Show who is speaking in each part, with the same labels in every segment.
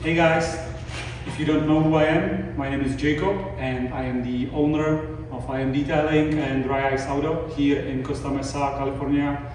Speaker 1: Hey guys, if you don't know who I am, my name is Jakub and I am the owner of I Am Detailing and Dry Ice Auto here in COSTA, MESA, California.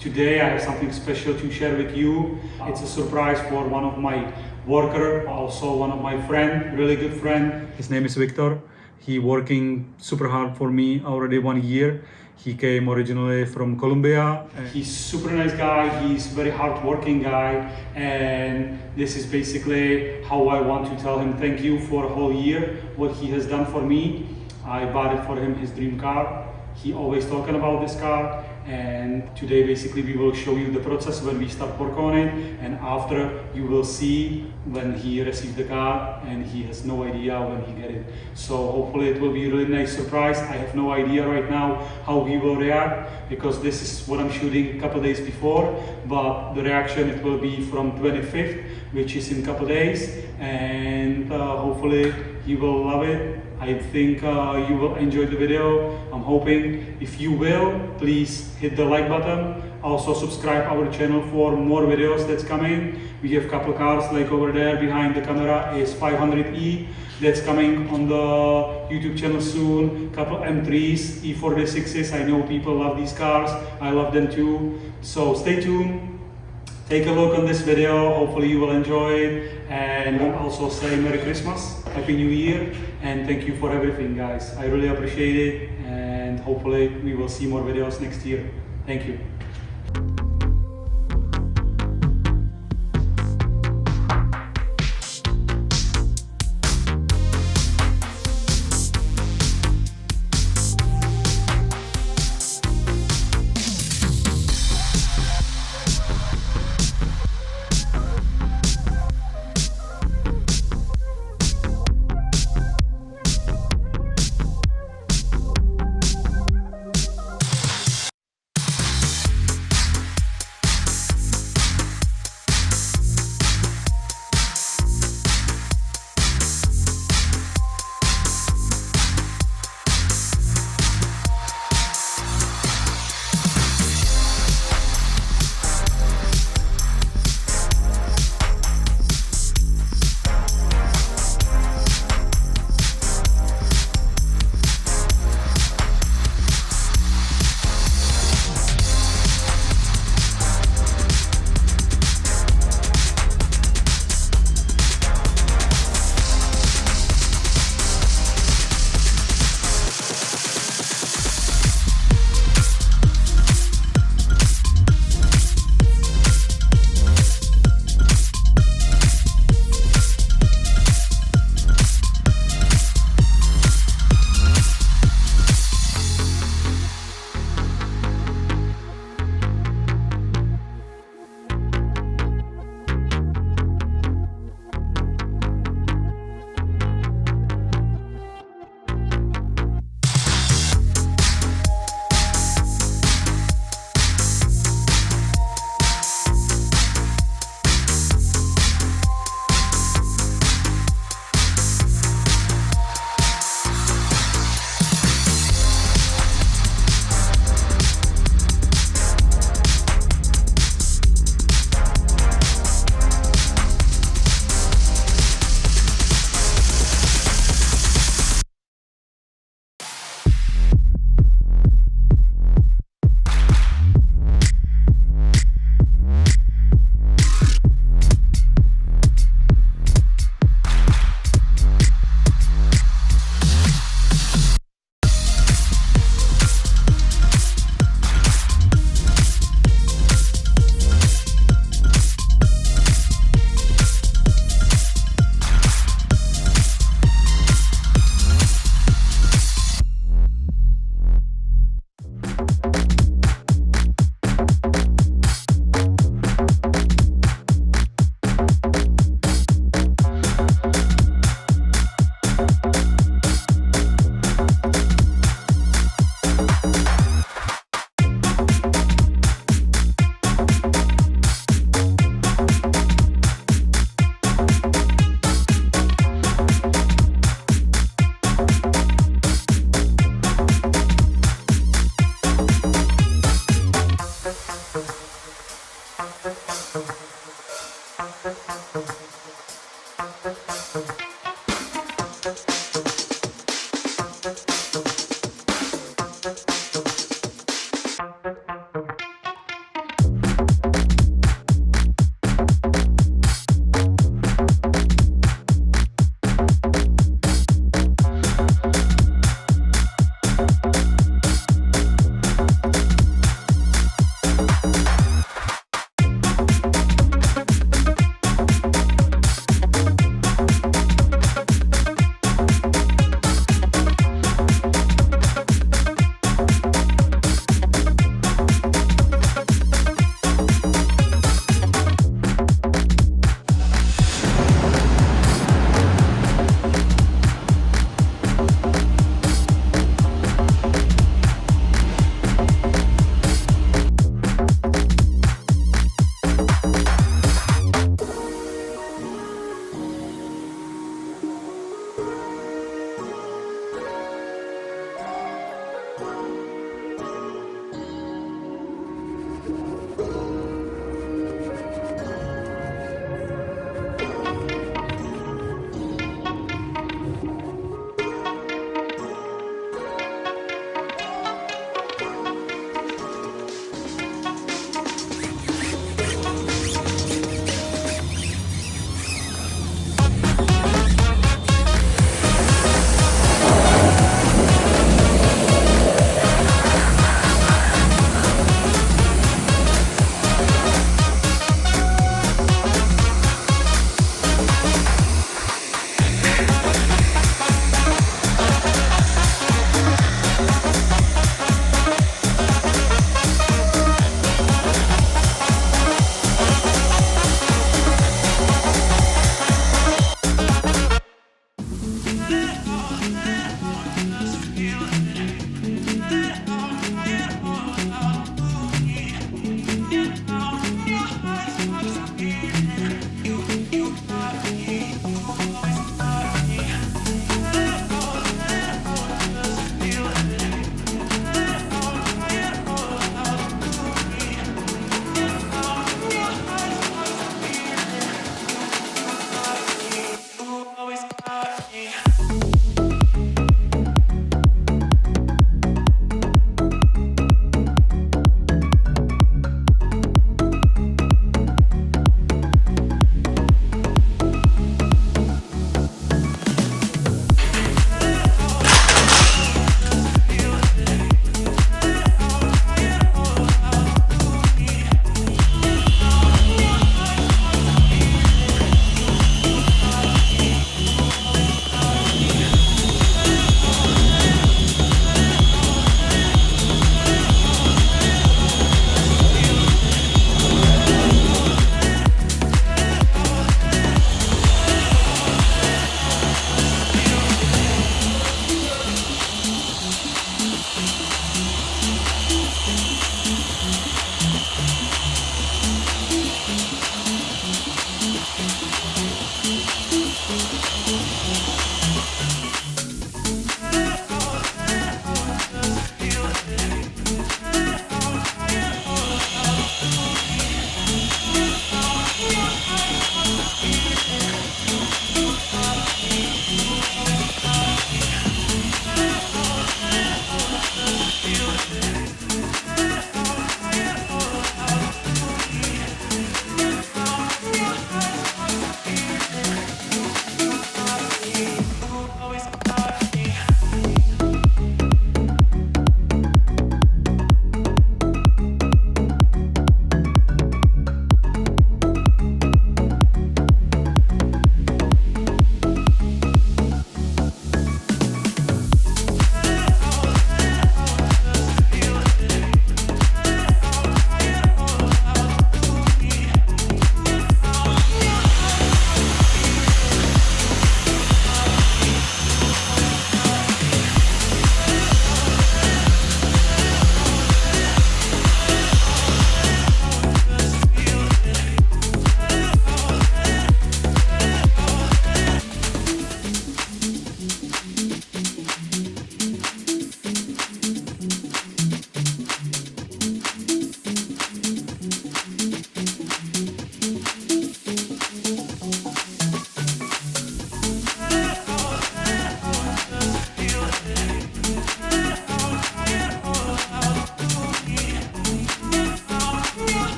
Speaker 1: Today I have something special to share with you. It's a surprise for one of my worker, also one of my friend, really good friend. His name is Victor. He working super hard for me already 1 year. He came originally from Colombia. He's super nice guy, he's very hard working guy, and this is basically how I want to tell him thank you for a whole year, what he has done for me. I bought it for him, his dream car. He always talking about this car, and today basically we will show you the process when we start work on it, and after you will see when he received the car and he has no idea when he get it. So hopefully it will be a really nice surprise. I have no idea right now how he will react because this is what I'm shooting a couple days before, but the reaction it will be from 25th, which is in a couple days, and hopefully he will love it. I think you will enjoy the video. I'm hoping. If you will, please hit the like button. Also subscribe our channel for more videos that's coming. We have a couple cars like over there behind the camera is 500E that's coming on the YouTube channel soon. Couple M3s, E46s. I know people love these cars. I love them too. So stay tuned. Take a look on this video, hopefully you will enjoy it, and also say Merry Christmas, Happy New Year, and thank you for everything guys. I really appreciate it, and hopefully we will see more videos next year. Thank you.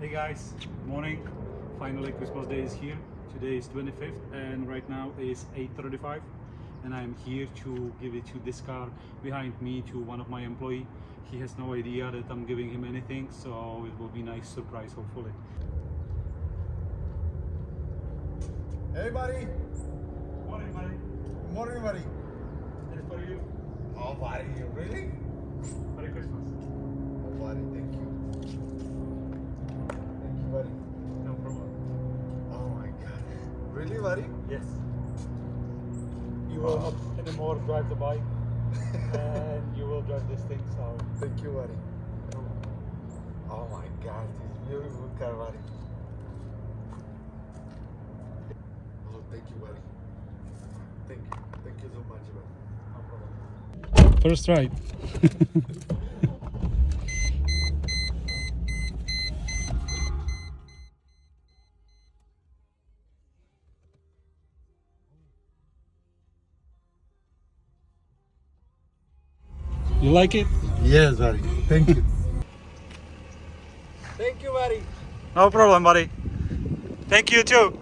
Speaker 1: Hey guys, good morning. Finally Christmas Day is here. Today is 25th and right now is 8:35 and I am here to give it to this car behind me to one of my employee. He has no idea that I'm giving him anything, so it will be a nice surprise hopefully.
Speaker 2: Hey buddy!
Speaker 1: Morning buddy.
Speaker 2: Good morning buddy!
Speaker 1: It is for you.
Speaker 2: Oh buddy, really?
Speaker 1: Merry Christmas.
Speaker 2: Oh buddy, thank you. Thank you buddy.
Speaker 1: No problem.
Speaker 2: Oh my god. Really buddy?
Speaker 1: Yes. You will not anymore drive the bike and you will drive this thing, so
Speaker 2: Thank you buddy. Oh my god, this beautiful car buddy. Oh, thank you buddy. Thank you. Thank you so much buddy.
Speaker 1: no problem. First ride. You like it?
Speaker 2: Yes buddy. Thank you. Thank you buddy.
Speaker 1: No problem, buddy. Thank you too.